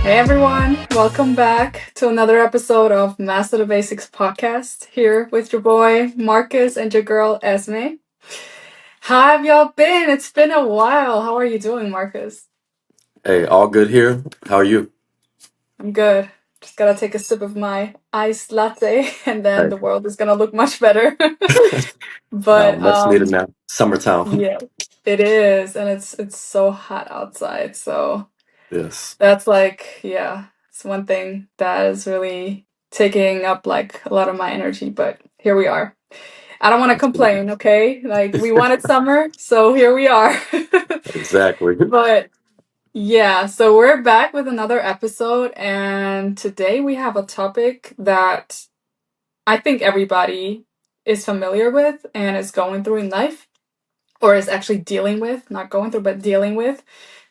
Hey everyone, welcome back to another episode of Master the Basics podcast. Here with your boy Marcus and your girl Esme. How have y'all been? It's been a while. How are you doing, Marcus? Hey, all good here. How are you? I'm good. Just gotta take a sip of my iced latte and then Hey, the world is gonna look much better. no, But much needed now. Summertime. yeah, it is, and it's so hot outside. So Yes. that's like, yeah, it's one thing that is really taking up like a lot of my energy, but here we are. I don't want to Absolutely. complain, okay? Like we wanted summer, so here we are. Exactly. But yeah, so we're back with another episode, and today we have a topic that I think everybody is familiar with and is going through in life, or is actually dealing with, not going through, but dealing with.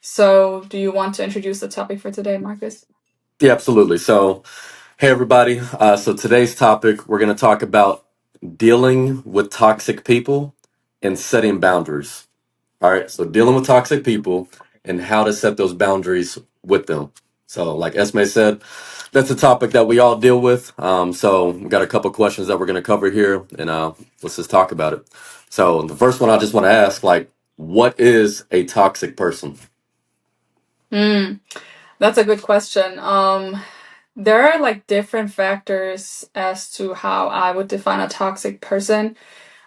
So, do you want to introduce the topic for today, Marcus? Yeah, absolutely. So, hey, everybody. So, today's topic, we're going to talk about dealing with toxic people and setting boundaries. All right. So, dealing with toxic people and how to set those boundaries with them. So, like Esme said, that's a topic that we all deal with. So, we got a couple questions that we're going to cover here, and let's just talk about it. So, the first one I just want to ask, like, what is a toxic person? Hmm, that's a good question. There are like different factors as to how I would define a toxic person.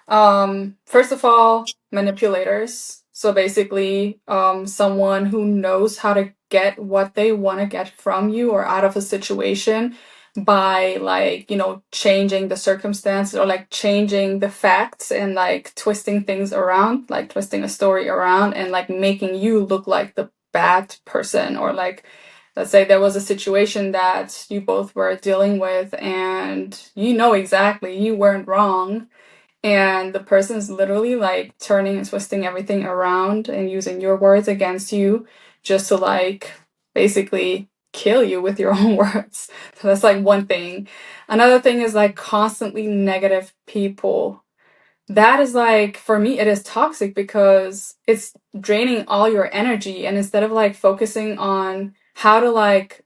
First of all, manipulators. So basically, someone who knows how to get what they want to get from you or out of a situation by like, changing the circumstances or like changing the facts and like twisting things around, like twisting a story around and like making you look like the bad person or like let's say there was a situation that you both were dealing with and you know exactly you weren't wrong and the person's literally like turning and twisting everything around and using your words against you just to like basically kill you with your own words. So that's like one thing. Another thing is like constantly negative people. That is like, for me, it is toxic because it's draining all your energy. And instead of like focusing on how to like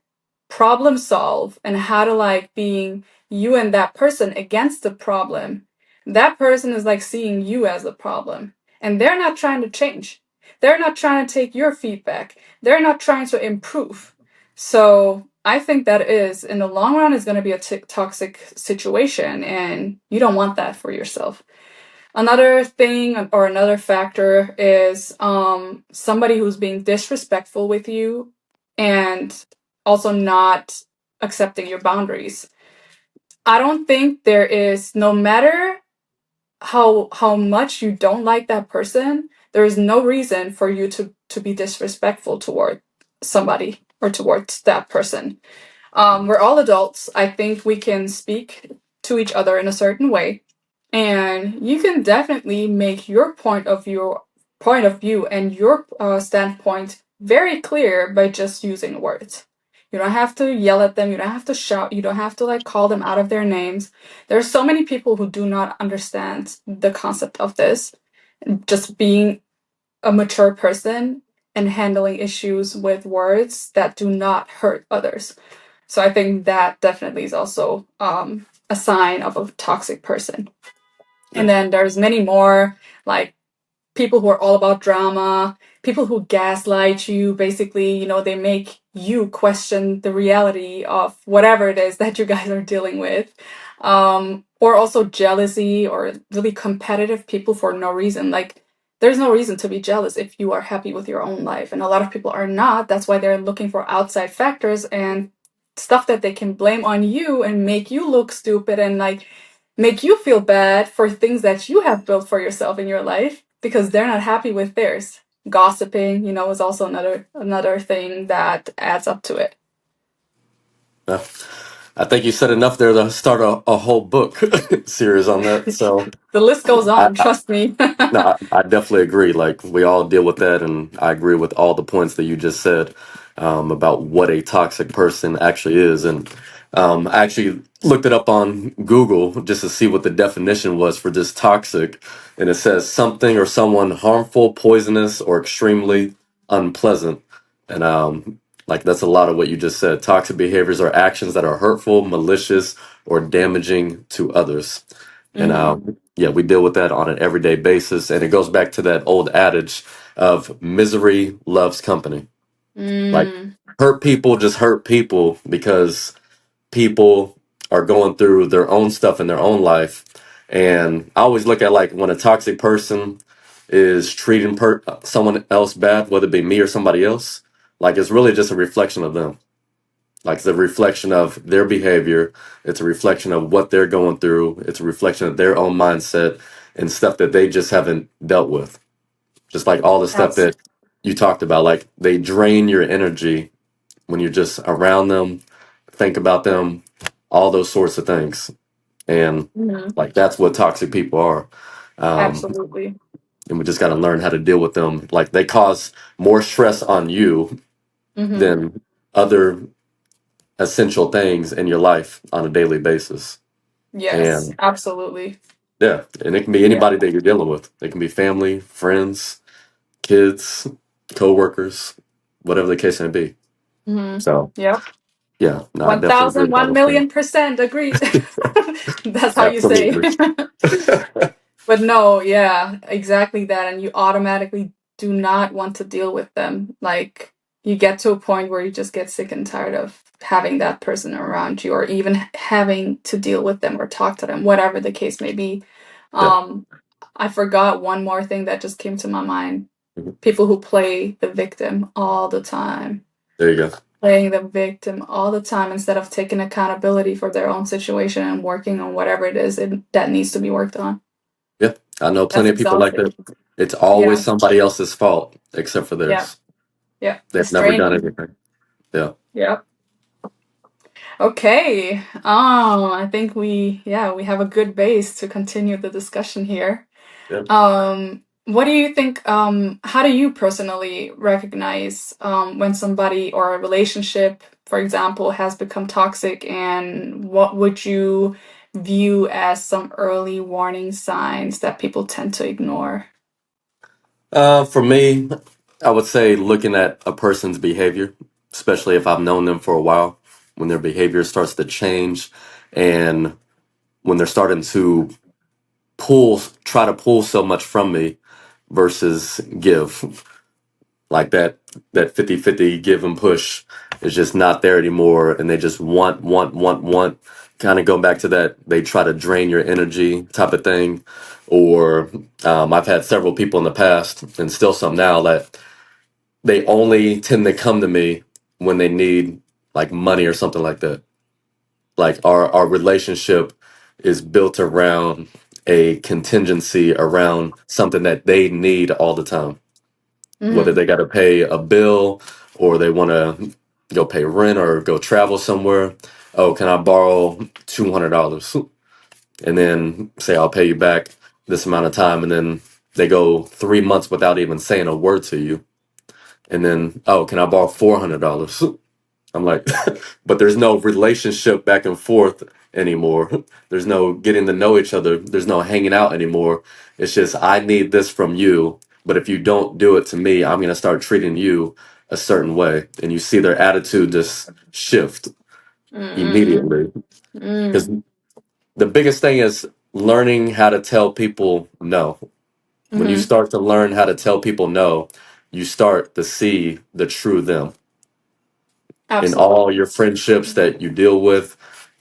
problem solve and how to like being you and that person against the problem, that person is like seeing you as a problem. And they're not trying to change. They're not trying to take your feedback. They're not trying to improve. So I think that is, in the long run, is going to be a toxic situation. And you don't want that for yourself. Another thing or another factor is somebody who's being disrespectful with you and also not accepting your boundaries. I don't think there is, no matter how much you don't like that person, there is no reason for you to be disrespectful toward somebody or towards that person. We're all adults. I think we can speak to each other in a certain way, and you can definitely make your point of view and your standpoint very clear by just using words. You don't have to yell at them. You don't have to shout. You don't have to like call them out of their names. There are so many people who do not understand the concept of this. Just being a mature person and handling issues with words that do not hurt others. So I think that definitely is also a sign of a toxic person. Yeah. And then there's many more like people who are all about drama, people who gaslight you. Basically, they make you question the reality of whatever it is that you guys are dealing with. Or also jealousy or really competitive people for no reason. Like, there's no reason to be jealous if you are happy with your own life. And a lot of people are not. That's why they're looking for outside factors and stuff that they can blame on you and make you look stupid and like make you feel bad for things that you have built for yourself in your life because they're not happy with theirs. Gossiping, is also another thing that adds up to it. Yeah. I think you said enough there to start a whole book series on that. So, The list goes I, on, trust me. no, I definitely agree. Like we all deal with that, and I agree with all the points that you just said about what a toxic person actually is. And I actually looked it up on Google just to see what the definition was for this toxic, and it says something or someone harmful, poisonous, or extremely unpleasant. And Like that's a lot of what you just said. Toxic behaviors are actions that are hurtful, malicious, or damaging to others. And Mm-hmm. yeah, we deal with that on an everyday basis. And it goes back to that old adage of misery loves company. Like Mm. hurt people just hurt people because people are going through their own stuff in their own life. And I always look at like when a toxic person is treating someone else bad, whether it be me or somebody else, like it's really just a reflection of them. Like it's a reflection of their behavior. It's a reflection of what they're going through. It's a reflection of their own mindset and stuff that they just haven't dealt with. Just like all the stuff Abs- that you talked about, like they drain your energy when you're just around them, think about them, all those sorts of things. And mhm. like that's what toxic people are. Um, Absolutely. and we just got to learn how to deal with them. Like they cause more stress on you Mm-hmm. than other essential things in your life on a daily basis. Yes, And absolutely. yeah, and it can be Yeah. anybody that you're dealing with. It can be family, friends, kids, coworkers, whatever the case may be. Mm-hmm. So Yep. yeah, no, I One definitely agree thousand, with all one those things. million percent agreed. That's how you say. Absolutely. But no, yeah, exactly that. And you automatically do not want to deal with them. Like, you get to a point where you just get sick and tired of having that person around you, or even having to deal with them or talk to them, whatever the case may be. Yeah. Um, I forgot one more thing that just came to my mind. Mhm. People who play the victim all the time. There you go. Playing the victim all the time instead of taking accountability for their own situation and working on whatever it is that needs to be worked on. Yeah. I know That's plenty of people like exhausting. that. It's always Yeah, somebody else's fault except for yeah, theirs. yeah. They've It's never done draining. anything. Yeah. Yep. Okay. I think we have a good base to continue the discussion here. Yeah. What do you think, how do you personally recognize when somebody or a relationship, for example, has become toxic, and what would you view as some early warning signs that people tend to ignore? For me, I would say looking at a person's behavior, especially if I've known them for a while, when their behavior starts to change and when they're starting to try to pull so much from me versus give. Like that 50-50 give and push is just not there anymore, and they just want, kind of go back to that they try to drain your energy type of thing. Or I've had several people in the past and still some now that they only tend to come to me when they need like money or something like that. Like our relationship is built around a contingency around something that they need all the time, whether Mm-hmm. they got to pay a bill or they want to go pay rent or go travel somewhere. Oh, can I borrow $200? And then say I'll pay you back this amount of time, and then they go 3 months without even saying a word to you. And then, oh, can I borrow $400? I'm like, but there's no relationship back and forth anymore. There's no getting to know each other. There's no hanging out anymore. It's just, I need this from you. But if you don't do it to me, I'm going to start treating you a certain way. And you see their attitude just shift Mm-mm-mm. immediately. Because Mm. the biggest thing is learning how to tell people no. When you Mm-hmm. start to learn how to tell people no, you start to see the true them in all Absolutely. your friendships that you deal with,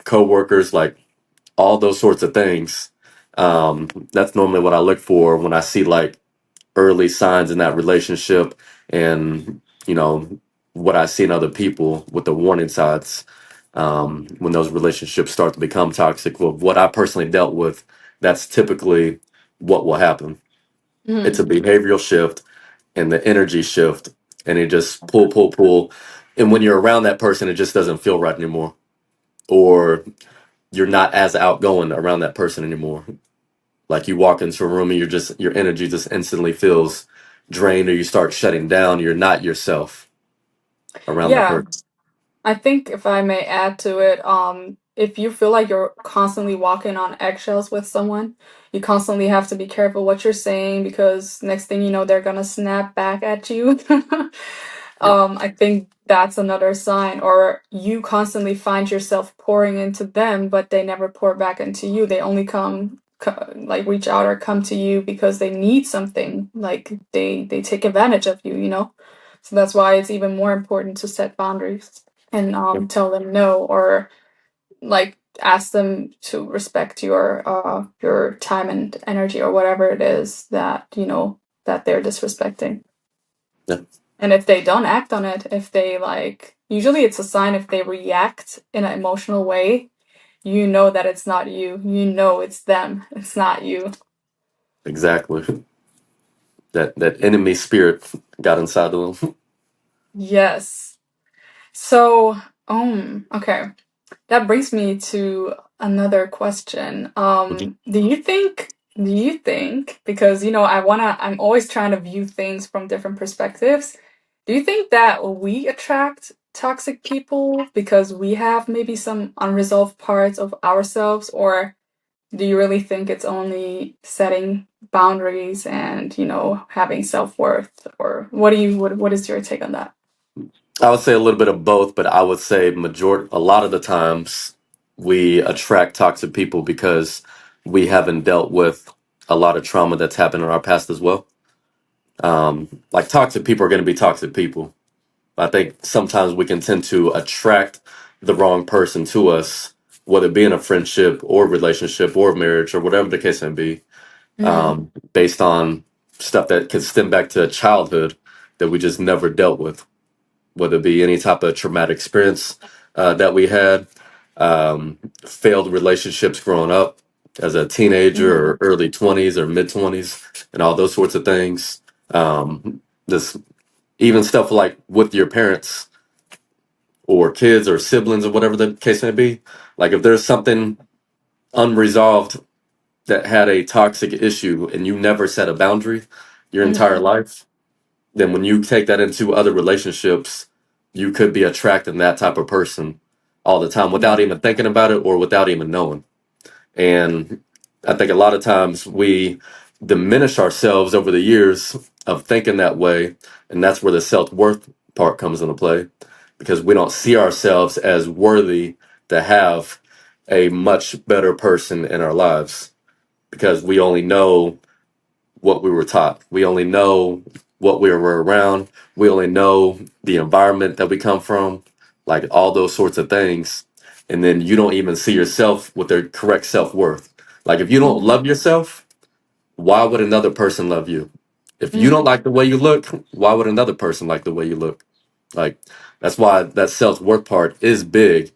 coworkers, like all those sorts of things. That's normally what I look for when I see like early signs in that relationship, and you know what I see in other people with the warning signs when those relationships start to become toxic. Well, what I personally dealt with, that's typically what will happen. It's Mm-hmm. a behavioral shift and the energy shift, and it just pull. And when you're around that person, it just doesn't feel right anymore. Or you're not as outgoing around that person anymore. Like you walk into a room and your energy just instantly feels drained, or you start shutting down. You're not yourself around that Yeah. person. I think if I may add to it, if you feel like you're constantly walking on eggshells with someone, you constantly have to be careful what you're saying because next thing you know, they're gonna snap back at you. Yeah. I think that's another sign. Or you constantly find yourself pouring into them, but they never pour back into you. They only like reach out or come to you because they need something. Like they take advantage of you, you know? So that's why it's even more important to set boundaries and Yep. tell them no, or like ask them to respect your time and energy or whatever it is that, you know, that they're disrespecting. Yeah, And if they don't act on it, if they like, usually it's a sign if they react in an emotional way, you know that it's not you. You know it's them. It's not you. exactly. That enemy spirit got inside of them. Yes. So, okay. That brings me to another question. Do you think, because you know, I'm always trying to view things from different perspectives. Do you think that we attract toxic people because we have maybe some unresolved parts of ourselves, or do you really think it's only setting boundaries and, you know, having self-worth? Or what is your take on that? I would say a little bit of both, but I would say a lot of the times we attract toxic people because we haven't dealt with a lot of trauma that's happened in our past as well. Like toxic people are going to be toxic people. I think sometimes we can tend to attract the wrong person to us, whether it be in a friendship or relationship or marriage or whatever the case may be, Mm-hmm. based on stuff that could stem back to childhood that we just never dealt with, whether it be any type of traumatic experience that we had, failed relationships growing up as a teenager Mm-hmm. or early 20s or mid 20s, and all those sorts of things. This even stuff like with your parents or kids or siblings or whatever the case may be. Like if there's something unresolved that had a toxic issue and you never set a boundary your entire Mm-hmm. life, then when you take that into other relationships, you could be attracting that type of person all the time without even thinking about it or without even knowing. And I think a lot of times we diminish ourselves over the years of thinking that way. And that's where the self worth part comes into play because we don't see ourselves as worthy to have a much better person in our lives because we only know what we were taught. We only know what we were around. We only know the environment that we come from, like all those sorts of things. And then you don't even see yourself with the correct self worth. Like if you don't Mm-hmm. love yourself, why would another person love you? If you don't Mm-hmm. like the way you look, why would another person like the way you look? Like that's why that self worth part is big.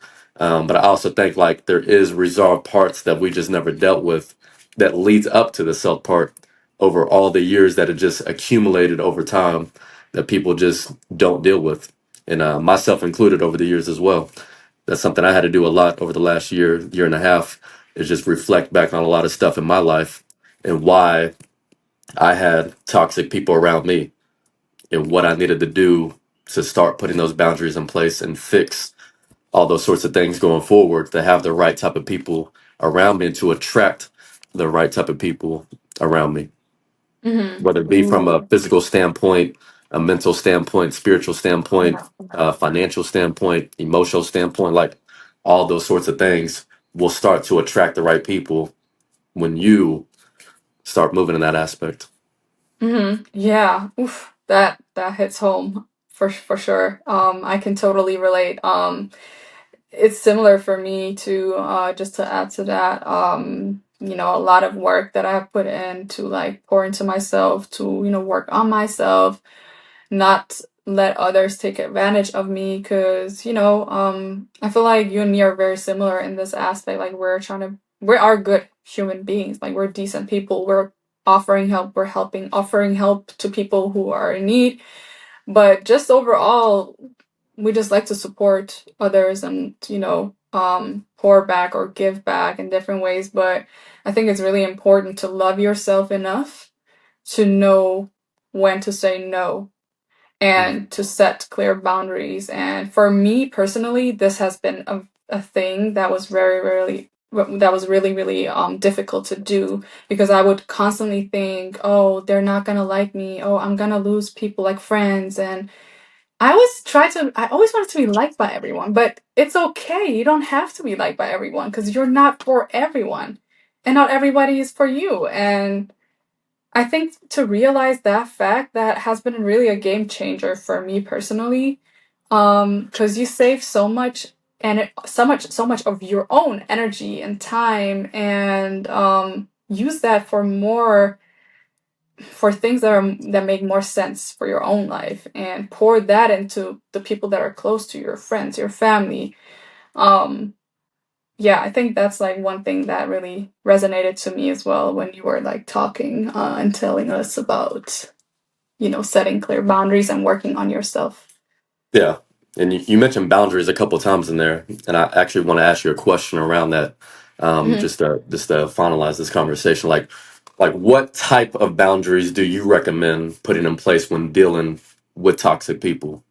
But I also think like there is resolved parts that we just never dealt with that leads up to the self part over all the years that have just accumulated over time that people just don't deal with, and myself included over the years as well. That's something I had to do a lot over the last year and a half, is just reflect back on a lot of stuff in my life and why I had toxic people around me and what I needed to do to start putting those boundaries in place and fix all those sorts of things going forward, to have the right type of people around me and to attract the right type of people around me, Mm-hmm. whether it be from a Ooh. physical standpoint, a mental standpoint, spiritual standpoint, Yeah. financial standpoint, emotional standpoint, like all those sorts of things will start to attract the right people when you start moving in that aspect. Mm-hmm. Yeah. Oof. That hits home for sure. I can totally relate. It's similar for me to just to add to that. You know, a lot of work that I have put in to like pour into myself, to, you know, work on myself, not let others take advantage of me, because, you know, I feel like you and me are very similar in this aspect. Like we are good human beings. Like we're decent people. We're offering help. We're offering help to people who are in need. But just overall, we just like to support others and, you know, pour back or give back in different ways. But I think it's really important to love yourself enough to know when to say no Mhm. and to set clear boundaries. And for me personally, this has been a thing that was really difficult to do, because I would constantly think, oh, they're not gonna like me, oh, I'm gonna lose people like friends, and I always wanted to be liked by everyone, but it's okay. You don't have to be liked by everyone because you're not for everyone. And not everybody is for you. And I think to realize that fact, that has been really a game changer for me personally. Because you save so much and so much of your own energy and time, and use that for more, for things that make more sense for your own life, and pour that into the people that are close to you, your friends, your family. Um, yeah, I think that's like one thing that really resonated to me as well when you were like talking and telling us about, setting clear boundaries and working on yourself. Yeah. And you mentioned boundaries a couple times in there, and I actually want to ask you a question around that, Hmm. just to finalize this conversation. Like what type of boundaries do you recommend putting in place when dealing with toxic people?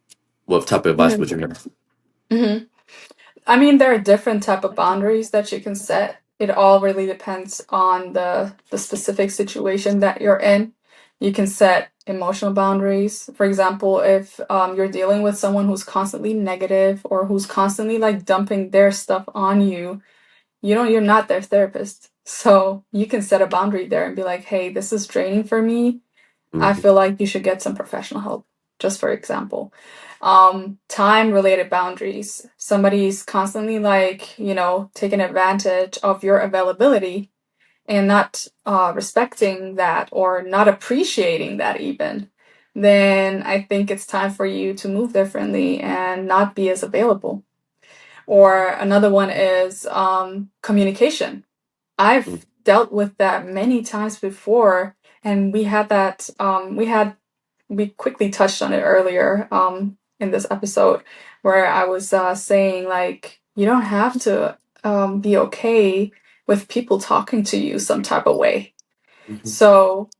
What type of advice Hmm. would you give? Hmm. I mean, there are different type of boundaries that you can set. It all really depends on the specific situation that you're in. You can set emotional boundaries. For example, if you're dealing with someone who's constantly negative or who's constantly like dumping their stuff on you, you're not their therapist. So you can set a boundary there and be like, hey, this is draining for me. I Hmm. feel like you should get some professional help, just for example. Time related boundaries. Somebody's constantly like, taking advantage of your availability and not respecting that or not appreciating that even. Then I think it's time for you to move differently and not be as available. Or another one is communication. I've dealt with that many times before, and we quickly touched on it earlier in this episode, where I was saying like you don't have to be okay with people talking to you some type of way. Hmm. So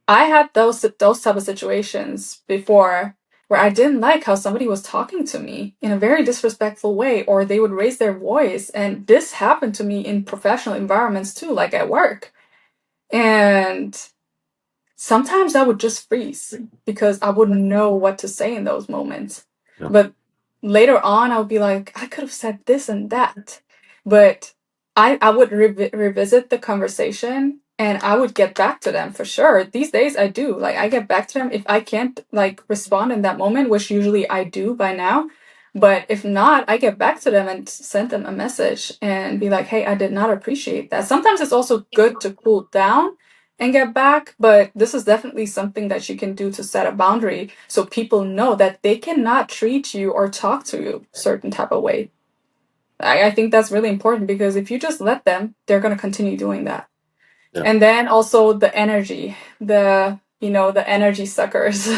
I had those type of situations before where I didn't like how somebody was talking to me in a very disrespectful way, or they would raise their voice. And this happened to me in professional environments too, like at work. And sometimes I would just freeze because I wouldn't know what to say in those moments. Yeah. But later on, I would be like, I could have said this and that. But I would revisit the conversation and I would get back to them for sure. These days, I do. Like, I get back to them if I can't, like, respond in that moment, which usually I do by now. But if not, I get back to them and send them a message and be like, hey, I did not appreciate that. Sometimes it's also good to cool down and get back. But this is definitely something that you can do to set a boundary so people know that they cannot treat you or talk to you certain type of way. I think that's really important because if you just let them, they're going to continue doing that. Yeah. And then also the energy, the energy suckers.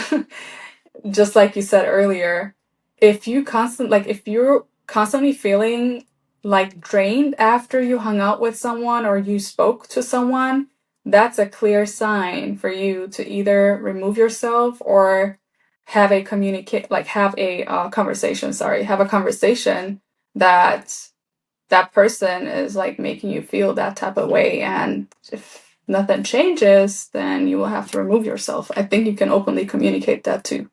Just like you said earlier, if you're constantly feeling like drained after you hung out with someone or you spoke to someone, that's a clear sign for you to either remove yourself or have a conversation. Sorry, have a conversation that that person is like making you feel that type of way, and if nothing changes, then you will have to remove yourself. I think you can openly communicate that too,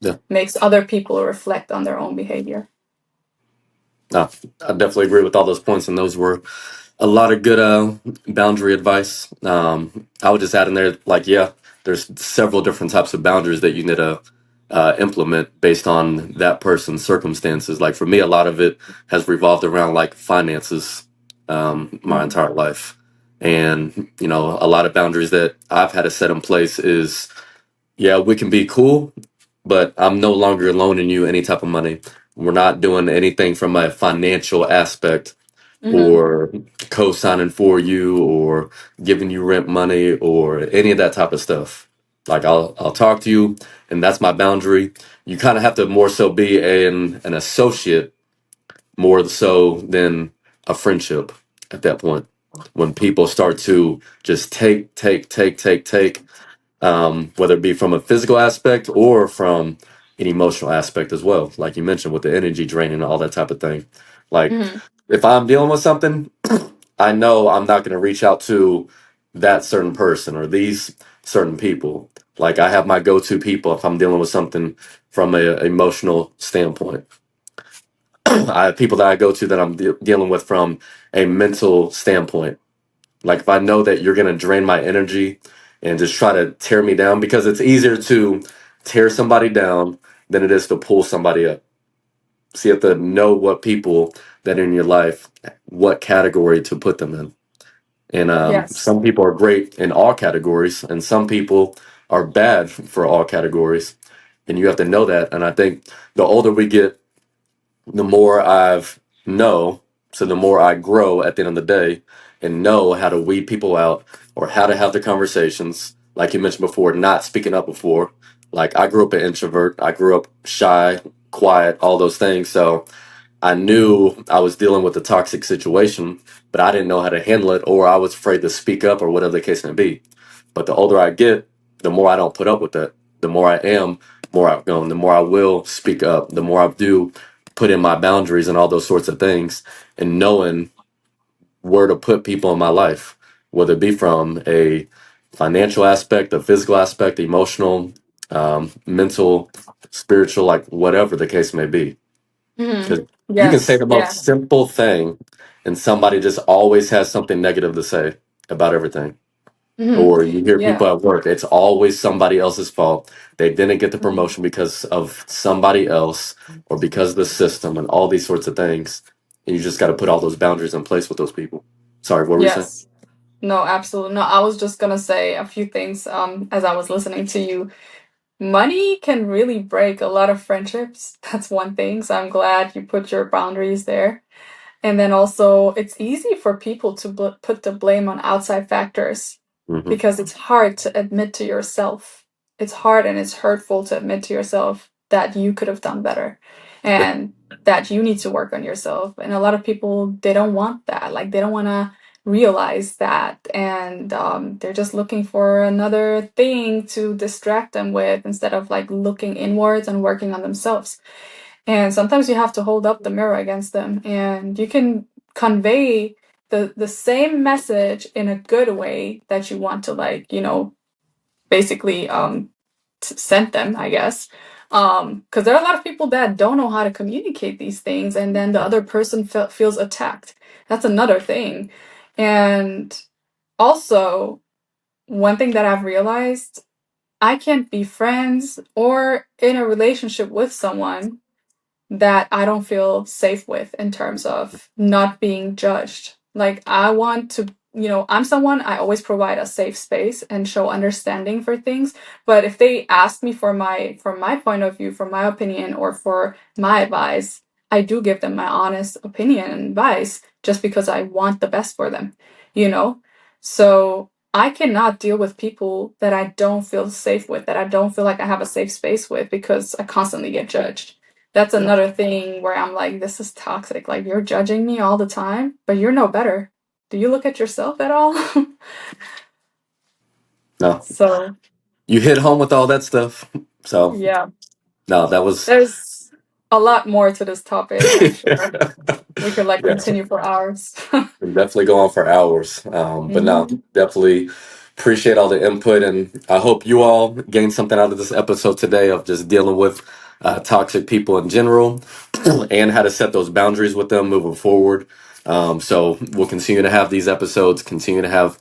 Yeah. makes other people reflect on their own behavior. No, I definitely agree with all those points, and those were a lot of good boundary advice. I would just add in there, like, yeah, there's several different types of boundaries that you need to implement based on that person's circumstances. Like for me, a lot of it has revolved around like finances my Mm-hmm. entire life, and a lot of boundaries that I've had to set in place is, yeah, we can be cool, but I'm no longer loaning you any type of money. We're not doing anything from a financial aspect Mm-hmm. or co-signing for you or giving you rent money or any of that type of stuff. Like I'll talk to you and that's my boundary. You kind of have to more so be an associate more so than a friendship at that point. When people start to just take, whether it be from a physical aspect or from an emotional aspect as well, like you mentioned with the energy drain and all that type of thing. Like Mm-hmm. if I'm dealing with something, I know I'm not going to reach out to that certain person or these certain people. Like I have my go-to people if I'm dealing with something from a emotional standpoint. I have people that I go to that I'm dealing with from a mental standpoint. Like if I know that you're going to drain my energy and just try to tear me down, because it's easier to tear somebody down than it is to pull somebody up. So you have to know what people that are in your life, what category to put them in. And Yes. some people are great in all categories, and some people are bad for all categories. And you have to know that. And I think the older we get, the more I've know, so the more I grow at the end of the day and know how to weed people out or how to have the conversations. Like you mentioned before, not speaking up before. Like I grew up an introvert. I grew up shy, quiet, all those things. So I knew I was dealing with a toxic situation, but I didn't know how to handle it, or I was afraid to speak up or whatever the case may be. But the older I get, the more I don't put up with that. The more I am more outgoing, the more I will speak up, the more I do put in my boundaries and all those sorts of things, and knowing where to put people in my life, whether it be from a financial aspect, a physical aspect, emotional, mental, spiritual, like whatever the case may be. Hmm. Because you can say Yes. the Yeah. most simple thing, and somebody just always has something negative to say about everything. Hmm. Or you hear Yeah. people at work, it's always somebody else's fault. They didn't get the Mhm. promotion because of somebody else or because of the system and all these sorts of things. And you just got to put all those boundaries in place with those people. Sorry, what were you saying? Yes. No, absolutely. No, I was just gonna say a few things as I was listening to you. Money can really break a lot of friendships. That's one thing. So I'm glad you put your boundaries there. And then also, it's easy for people to put the blame on outside factors Hmm. because it's hard to admit to yourself. It's hard and it's hurtful to admit to yourself that you could have done better Yeah, and that you need to work on yourself. And a lot of people, they don't want that. Like, they don't want to realize that. And they're just looking for another thing to distract them with instead of like looking inwards and working on themselves. And sometimes you have to hold up the mirror against them, and you can convey the same message in a good way that you want to, like, basically send them, I guess. Because there are a lot of people that don't know how to communicate these things, and then the yeah, other person feels attacked. That's another thing. And also, one thing that I've realized, I can't be friends or in a relationship with someone that I don't feel safe with in terms of not being judged. Like, I want to, I'm someone, I always provide a safe space and show understanding for things. But if they ask me for my point of view, for my opinion, or for my advice, I do give them my honest opinion and advice just because I want the best for them, you know? So I cannot deal with people that I don't feel safe with, that I don't feel like I have a safe space with because I constantly get judged. That's yeah. another thing where I'm like, this is toxic. Like, you're judging me all the time, but you're no better. Do you look at yourself at all? No, So, you hit home with all that stuff. So, yeah, no, that was. there's a lot more to this topic, I'm sure. We could like Yes. continue for hours. Can definitely go on for hours. But no, Hmm. definitely appreciate all the input. And I hope you all gained something out of this episode today of just dealing with toxic people in general and how to set those boundaries with them moving forward. So we'll continue to have these episodes, continue to have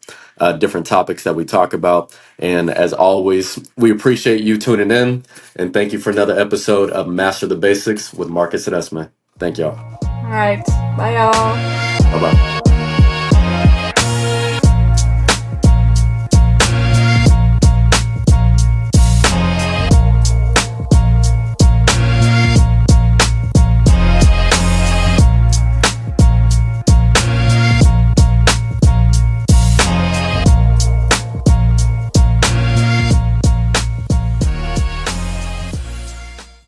different topics that we talk about. And as always, we appreciate you tuning in. And thank you for another episode of Master the Basics with Marcus and Esme. Thank y'all. All right. Bye, y'all. Bye bye.